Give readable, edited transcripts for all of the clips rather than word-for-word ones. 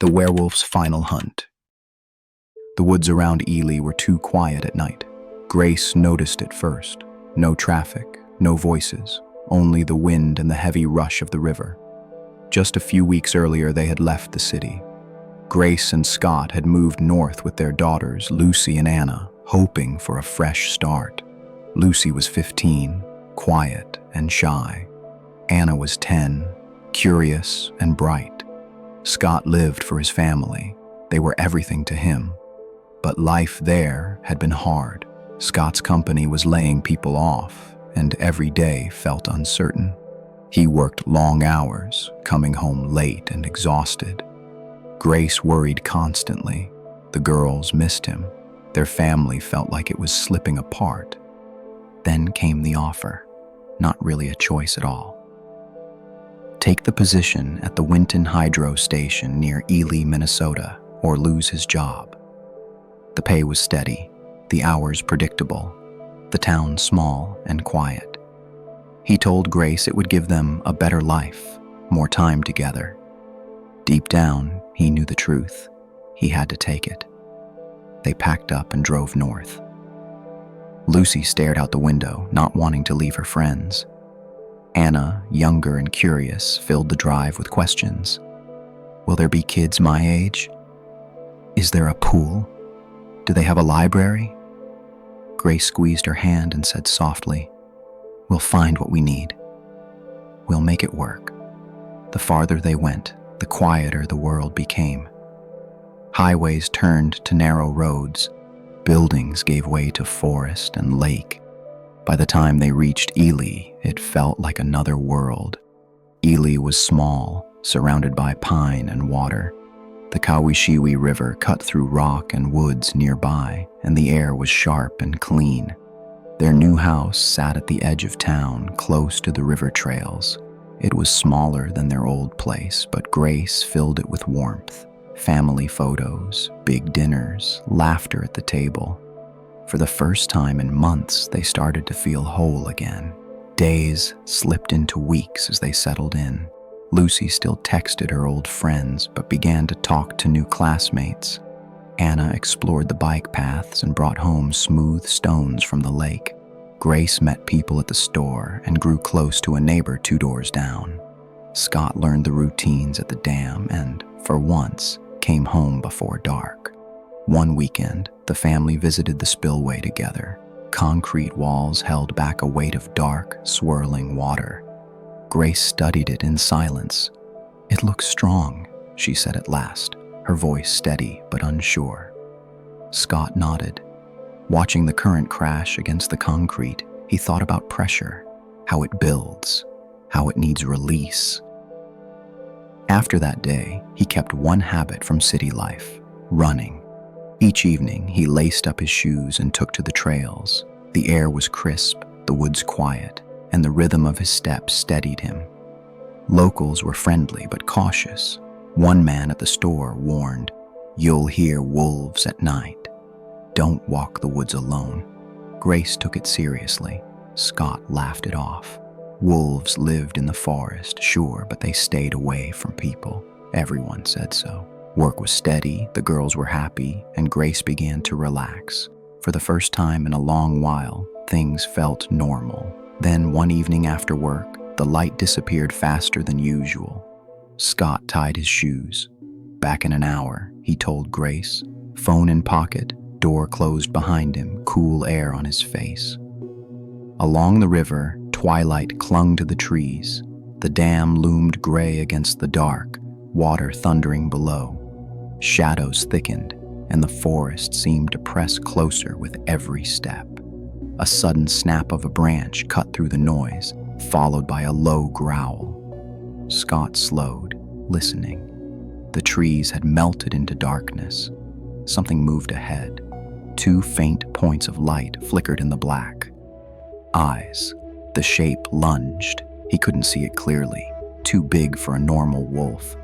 The werewolf's final hunt. The woods around Ely were too quiet at night. Grace noticed it first. No traffic, no voices, only the wind and the heavy rush of the river. Just a few weeks earlier, they had left the city. Grace and Scott had moved north with their daughters, Lucy and Anna, hoping for a fresh start. Lucy was 15, quiet and shy. Anna was 10, curious and bright. Scott lived for his family. They were everything to him. But life there had been hard. Scott's company was laying people off, and every day felt uncertain. He worked long hours, coming home late and exhausted. Grace worried constantly. The girls missed him. Their family felt like it was slipping apart. Then came the offer. Not really a choice at all. Take the position at the Winton Hydro Station near Ely, Minnesota, or lose his job. The pay was steady, the hours predictable, the town small and quiet. He told Grace it would give them a better life, more time together. Deep down, he knew the truth. He had to take it. They packed up and drove north. Lucy stared out the window, not wanting to leave her friends. Anna, younger and curious, filled the drive with questions. Will there be kids my age? Is there a pool? Do they have a library? Grace squeezed her hand and said softly, "We'll find what we need. We'll make it work." The farther they went, the quieter the world became. Highways turned to narrow roads. Buildings gave way to forest and lake. By the time they reached Ely, it felt like another world. Ely was small, surrounded by pine and water. The Cowishiwi River cut through rock and woods nearby, and the air was sharp and clean. Their new house sat at the edge of town, close to the river trails. It was smaller than their old place, but Grace filled it with warmth. Family photos, big dinners, laughter at the table. For the first time in months, they started to feel whole again. Days slipped into weeks as they settled in. Lucy still texted her old friends, but began to talk to new classmates. Anna explored the bike paths and brought home smooth stones from the lake. Grace met people at the store and grew close to a neighbor 2 doors down. Scott learned the routines at the dam and, for once, came home before dark. One weekend, the family visited the spillway together. Concrete walls held back a weight of dark, swirling water. Grace studied it in silence. "It looks strong," she said at last, her voice steady but unsure. Scott nodded. Watching the current crash against the concrete, he thought about pressure, how it builds, how it needs release. After that day, he kept one habit from city life: running. Each evening, he laced up his shoes and took to the trails. The air was crisp, the woods quiet, and the rhythm of his steps steadied him. Locals were friendly but cautious. One man at the store warned, "You'll hear wolves at night. Don't walk the woods alone." Grace took it seriously. Scott laughed it off. Wolves lived in the forest, sure, but they stayed away from people. Everyone said so. Work was steady, the girls were happy, and Grace began to relax. For the first time in a long while, things felt normal. Then one evening after work, the light disappeared faster than usual. Scott tied his shoes. "Back in an hour," he told Grace. Phone in pocket, door closed behind him, cool air on his face. Along the river, twilight clung to the trees. The dam loomed gray against the dark, water thundering below. Shadows thickened, and the forest seemed to press closer with every step. A sudden snap of a branch cut through the noise, followed by a low growl. Scott slowed, listening. The trees had melted into darkness. Something moved ahead. 2 faint points of light flickered in the black. Eyes. The shape lunged. He couldn't see it clearly. Too big for a normal wolf.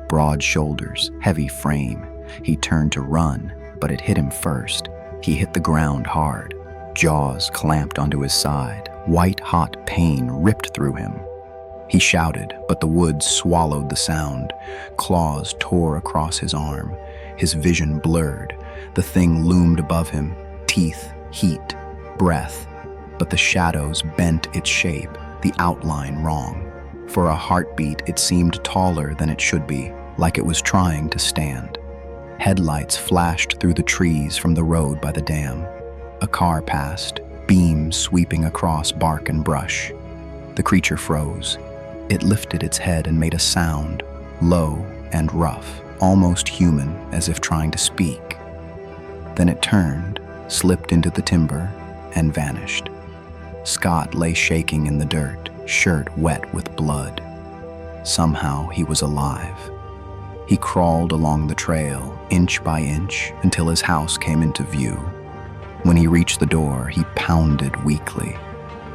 Broad shoulders, heavy frame. He turned to run, but it hit him first. He hit the ground hard. Jaws clamped onto his side. White-hot pain ripped through him. He shouted, but the woods swallowed the sound. Claws tore across his arm. His vision blurred. The thing loomed above him, teeth, heat, breath. But the shadows bent its shape, the outline wrong. For a heartbeat, it seemed taller than it should be, like it was trying to stand. Headlights flashed through the trees from the road by the dam. A car passed, beams sweeping across bark and brush. The creature froze. It lifted its head and made a sound, low and rough, almost human, as if trying to speak. Then it turned, slipped into the timber, and vanished. Scott lay shaking in the dirt, shirt wet with blood. Somehow he was alive. He crawled along the trail, inch by inch, until his house came into view. When he reached the door, he pounded weakly.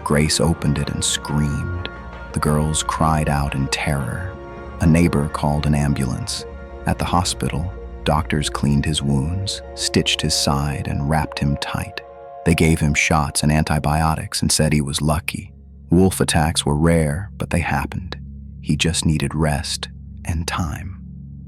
Grace opened it and screamed. The girls cried out in terror. A neighbor called an ambulance. At the hospital, doctors cleaned his wounds, stitched his side, and wrapped him tight. They gave him shots and antibiotics and said he was lucky. Wolf attacks were rare, but they happened. He just needed rest and time.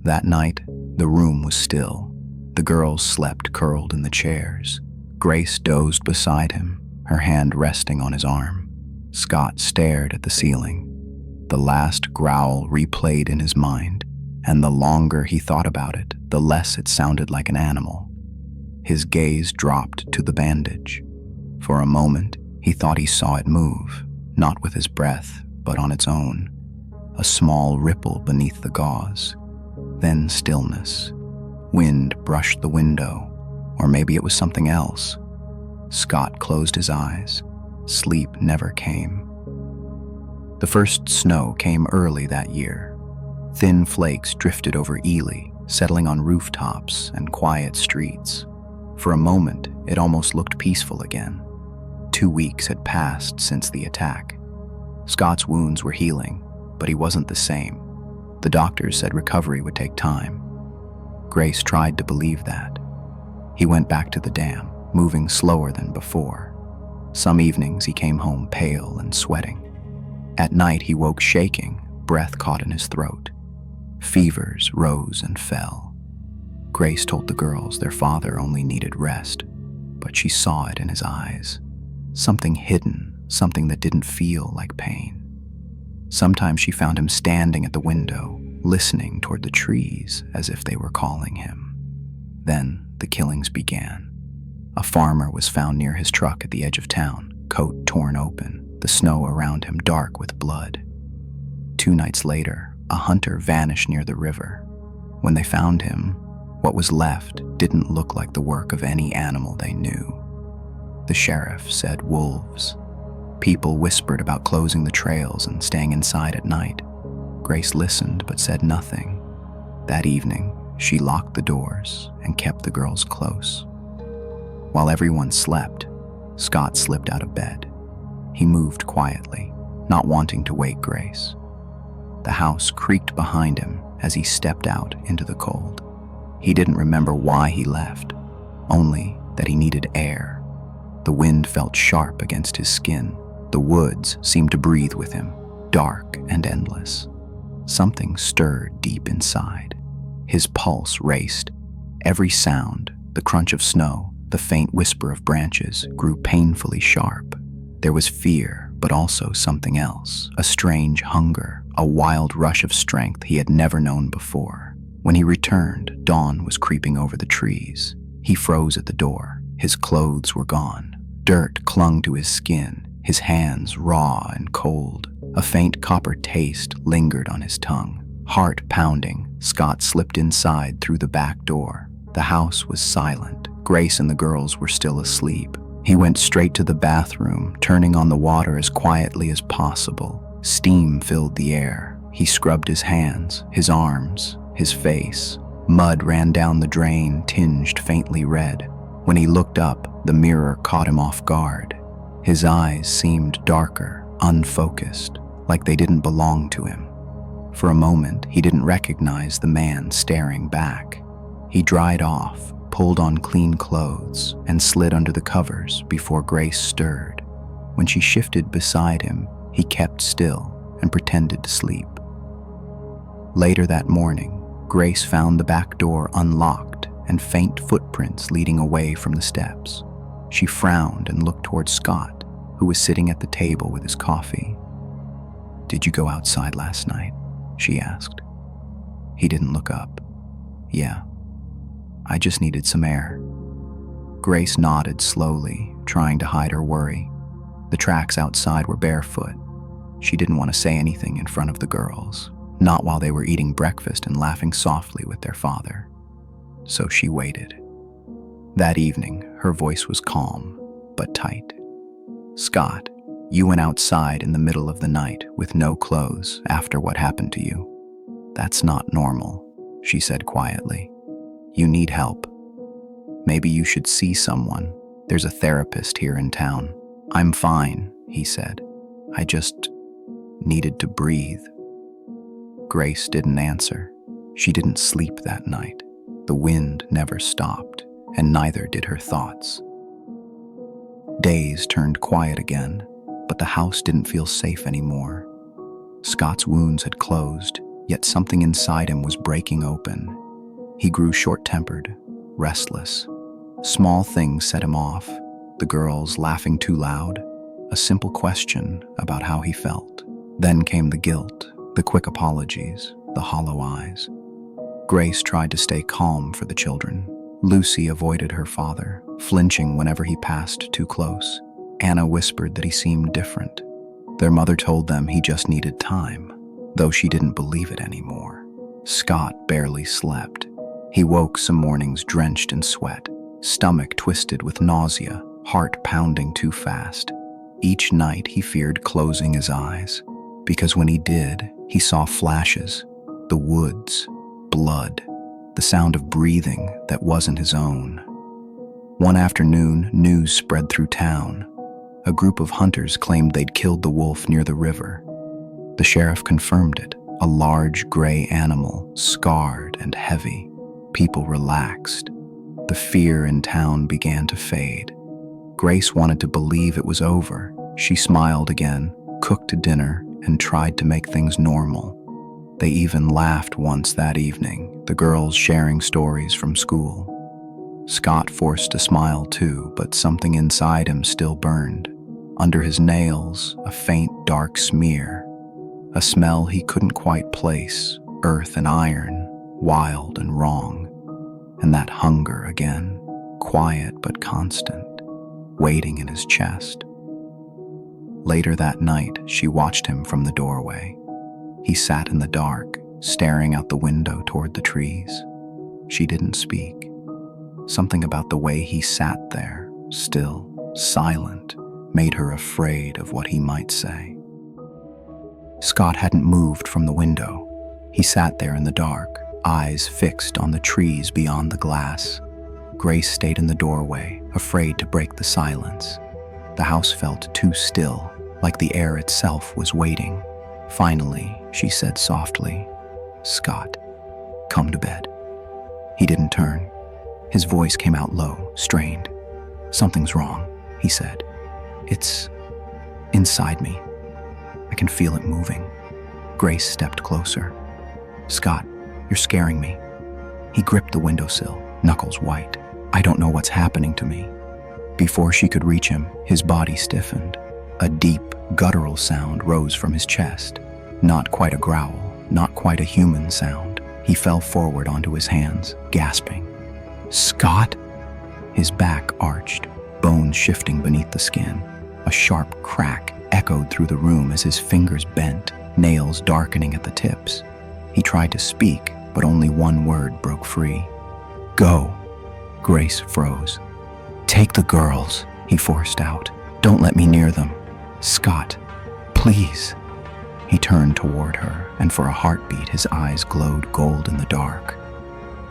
That night, the room was still. The girls slept curled in the chairs. Grace dozed beside him, her hand resting on his arm. Scott stared at the ceiling. The last growl replayed in his mind, and the longer he thought about it, the less it sounded like an animal. His gaze dropped to the bandage. For a moment, he thought he saw it move, not with his breath, but on its own. A small ripple beneath the gauze. Then stillness. Wind brushed the window, or maybe it was something else. Scott closed his eyes. Sleep never came. The first snow came early that year. Thin flakes drifted over Ely, settling on rooftops and quiet streets. For a moment, it almost looked peaceful again. 2 weeks had passed since the attack. Scott's wounds were healing, but he wasn't the same. The doctors said recovery would take time. Grace tried to believe that. He went back to the dam, moving slower than before. Some evenings he came home pale and sweating. At night he woke shaking, breath caught in his throat. Fevers rose and fell. Grace told the girls their father only needed rest, but she saw it in his eyes. Something hidden, something that didn't feel like pain. Sometimes she found him standing at the window, listening toward the trees as if they were calling him. Then the killings began. A farmer was found near his truck at the edge of town, coat torn open, the snow around him dark with blood. 2 nights later, a hunter vanished near the river. When they found him, what was left didn't look like the work of any animal they knew. The sheriff said wolves. People whispered about closing the trails and staying inside at night. Grace listened but said nothing. That evening, she locked the doors and kept the girls close. While everyone slept, Scott slipped out of bed. He moved quietly, not wanting to wake Grace. The house creaked behind him as he stepped out into the cold. He didn't remember why he left, only that he needed air. The wind felt sharp against his skin. The woods seemed to breathe with him, dark and endless. Something stirred deep inside. His pulse raced. Every sound, the crunch of snow, the faint whisper of branches, grew painfully sharp. There was fear, but also something else, a strange hunger, a wild rush of strength he had never known before. When he returned, dawn was creeping over the trees. He froze at the door. His clothes were gone. Dirt clung to his skin, his hands raw and cold. A faint copper taste lingered on his tongue. Heart pounding, Scott slipped inside through the back door. The house was silent. Grace and the girls were still asleep. He went straight to the bathroom, turning on the water as quietly as possible. Steam filled the air. He scrubbed his hands, his arms, his face. Mud ran down the drain, tinged faintly red. When he looked up, the mirror caught him off guard. His eyes seemed darker, unfocused, like they didn't belong to him. For a moment, he didn't recognize the man staring back. He dried off, pulled on clean clothes, and slid under the covers before Grace stirred. When she shifted beside him, he kept still, and pretended to sleep. Later that morning, Grace found the back door unlocked and faint footprints leading away from the steps. She frowned and looked toward Scott, who was sitting at the table with his coffee. "Did you go outside last night?" she asked. He didn't look up. "Yeah. I just needed some air." Grace nodded slowly, trying to hide her worry. The tracks outside were barefoot. She didn't want to say anything in front of the girls, not while they were eating breakfast and laughing softly with their father. So she waited. That evening, her voice was calm, but tight. "Scott, you went outside in the middle of the night with no clothes after what happened to you. That's not normal," she said quietly. "You need help. Maybe you should see someone. There's a therapist here in town." "I'm fine," he said. "I just needed to breathe." Grace didn't answer. She didn't sleep that night. The wind never stopped, and neither did her thoughts. Days turned quiet again, but the house didn't feel safe anymore. Scott's wounds had closed, yet something inside him was breaking open. He grew short-tempered, restless. Small things set him off: the girls laughing too loud, a simple question about how he felt. Then came the guilt, the quick apologies, the hollow eyes. Grace tried to stay calm for the children. Lucy avoided her father, flinching whenever he passed too close. Anna whispered that he seemed different. Their mother told them he just needed time, though she didn't believe it anymore. Scott barely slept. He woke some mornings drenched in sweat, stomach twisted with nausea, heart pounding too fast. Each night he feared closing his eyes, because when he did, he saw flashes, the woods, blood, the sound of breathing that wasn't his own. One afternoon, news spread through town. A group of hunters claimed they'd killed the wolf near the river. The sheriff confirmed it, a large gray animal, scarred and heavy. People relaxed. The fear in town began to fade. Grace wanted to believe it was over. She smiled again, cooked dinner, and tried to make things normal. They even laughed once that evening, the girls sharing stories from school. Scott forced a smile too, but something inside him still burned. Under his nails, a faint dark smear. A smell he couldn't quite place, earth and iron, wild and wrong. And that hunger again, quiet but constant, waiting in his chest. Later that night, she watched him from the doorway. He sat in the dark, staring out the window toward the trees. She didn't speak. Something about the way he sat there, still, silent, made her afraid of what he might say. Scott hadn't moved from the window. He sat there in the dark, eyes fixed on the trees beyond the glass. Grace stayed in the doorway, afraid to break the silence. The house felt too still, like the air itself was waiting. Finally, she said softly, "Scott, come to bed." He didn't turn. His voice came out low, strained. "Something's wrong," he said. "It's inside me. I can feel it moving." Grace stepped closer. "Scott, you're scaring me." He gripped the windowsill, knuckles white. "I don't know what's happening to me." Before she could reach him, his body stiffened. A deep, guttural sound rose from his chest. Not quite a growl, not quite a human sound. He fell forward onto his hands, gasping. "Scott!" His back arched, bones shifting beneath the skin. A sharp crack echoed through the room as his fingers bent, nails darkening at the tips. He tried to speak, but only one word broke free. "Go." Grace froze. "Take the girls," he forced out. "Don't let me near them. Scott, please." He turned toward her, and for a heartbeat his eyes glowed gold in the dark.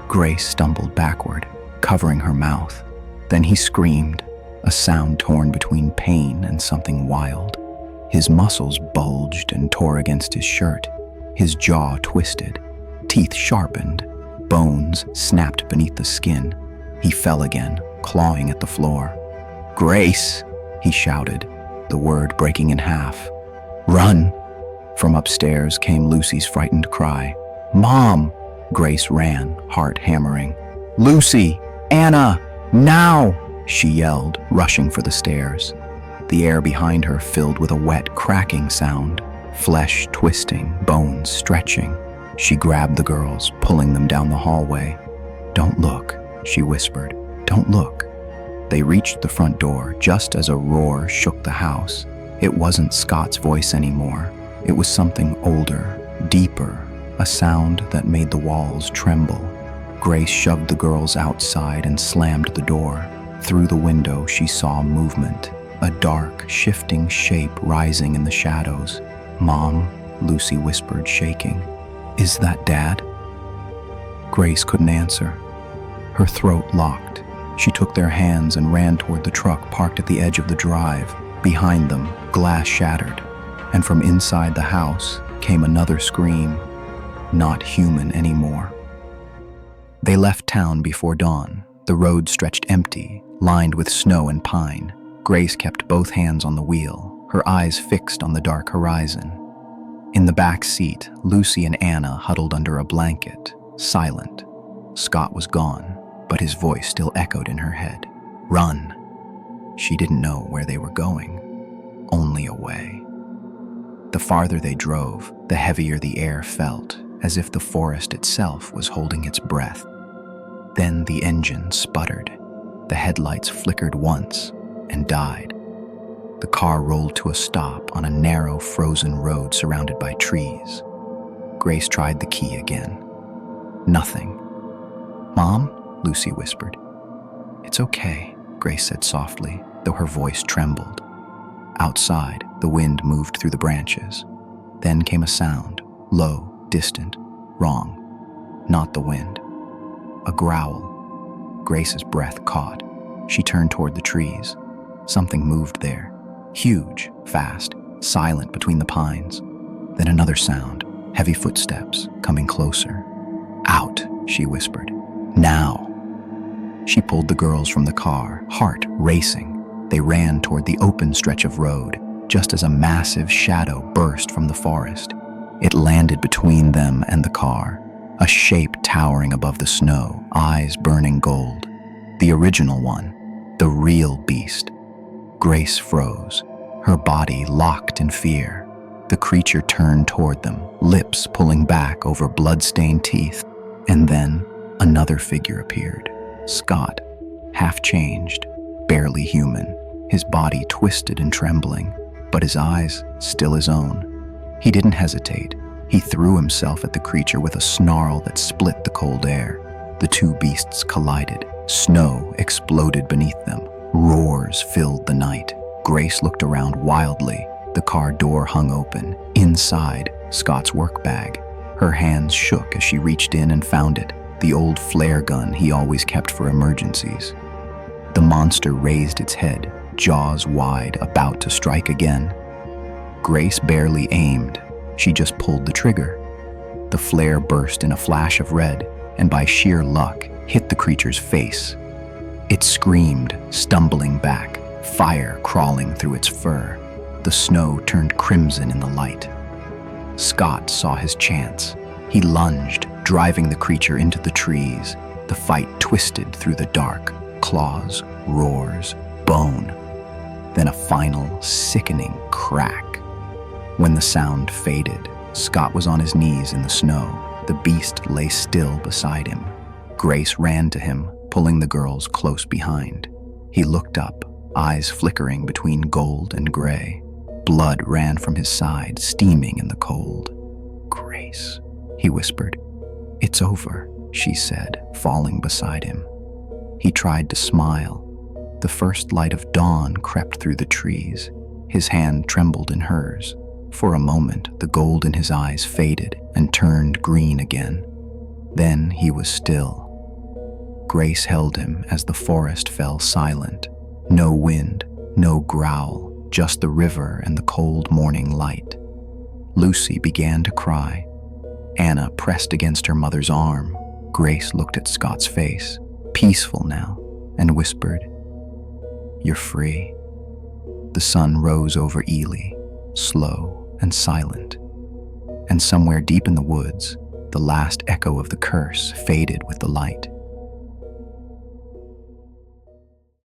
Grace stumbled backward, covering her mouth. Then he screamed, a sound torn between pain and something wild. His muscles bulged and tore against his shirt. His jaw twisted, teeth sharpened, bones snapped beneath the skin. He fell again, clawing at the floor. "Grace!" he shouted, the word breaking in half. "Run! From upstairs came Lucy's frightened cry. "Mom!" Grace ran, heart hammering. "Lucy! Anna! Now!" she yelled, rushing for the stairs. The air behind her filled with a wet, cracking sound, flesh twisting, bones stretching. She grabbed the girls, pulling them down the hallway. "Don't look," she whispered. "Don't look." They reached the front door just as a roar shook the house. It wasn't Scott's voice anymore. It was something older, deeper, a sound that made the walls tremble. Grace shoved the girls outside and slammed the door. Through the window, she saw movement, a dark, shifting shape rising in the shadows. "Mom," Lucy whispered, shaking. "Is that Dad?" Grace couldn't answer. Her throat locked. She took their hands and ran toward the truck parked at the edge of the drive. Behind them, glass shattered, and from inside the house came another scream. Not human anymore. They left town before dawn. The road stretched empty, lined with snow and pine. Grace kept both hands on the wheel, her eyes fixed on the dark horizon. In the back seat, Lucy and Anna huddled under a blanket, silent. Scott was gone, but his voice still echoed in her head. "Run!" She didn't know where they were going, only away. The farther they drove, the heavier the air felt, as if the forest itself was holding its breath. Then the engine sputtered. The headlights flickered once and died. The car rolled to a stop on a narrow, frozen road surrounded by trees. Grace tried the key again. Nothing. "Mom?" Lucy whispered. "It's okay," Grace said softly, though her voice trembled. Outside, the wind moved through the branches. Then came a sound, low, distant, wrong. Not the wind. A growl. Grace's breath caught. She turned toward the trees. Something moved there. Huge, fast, silent between the pines. Then another sound, heavy footsteps, coming closer. "Out," she whispered. "Now." She pulled the girls from the car, heart racing. They ran toward the open stretch of road, just as a massive shadow burst from the forest. It landed between them and the car, a shape towering above the snow, eyes burning gold. The original one, the real beast. Grace froze, her body locked in fear. The creature turned toward them, lips pulling back over blood-stained teeth. And then another figure appeared. Scott, half changed, barely human, his body twisted and trembling, but his eyes still his own. He didn't hesitate. He threw himself at the creature with a snarl that split the cold air. The two beasts collided. Snow exploded beneath them. Roars filled the night. Grace looked around wildly. The car door hung open. Inside, Scott's work bag. Her hands shook as she reached in and found it, the old flare gun he always kept for emergencies. The monster raised its head, jaws wide, about to strike again. Grace barely aimed. She just pulled the trigger. The flare burst in a flash of red, and by sheer luck, hit the creature's face. It screamed, stumbling back, fire crawling through its fur. The snow turned crimson in the light. Scott saw his chance. He lunged, driving the creature into the trees. The fight twisted through the dark. Claws, roars, bone. Then a final, sickening crack. When the sound faded, Scott was on his knees in the snow. The beast lay still beside him. Grace ran to him, pulling the girls close behind. He looked up, eyes flickering between gold and gray. Blood ran from his side, steaming in the cold. "Grace," he whispered. "It's over," she said, falling beside him. He tried to smile. The first light of dawn crept through the trees. His hand trembled in hers. For a moment, the gold in his eyes faded and turned green again. Then he was still. Grace held him as the forest fell silent. No wind, no growl, just the river and the cold morning light. Lucy began to cry. Anna pressed against her mother's arm. Grace looked at Scott's face, peaceful now, and whispered, "You're free." The sun rose over Ely, slow and silent. And somewhere deep in the woods, the last echo of the curse faded with the light.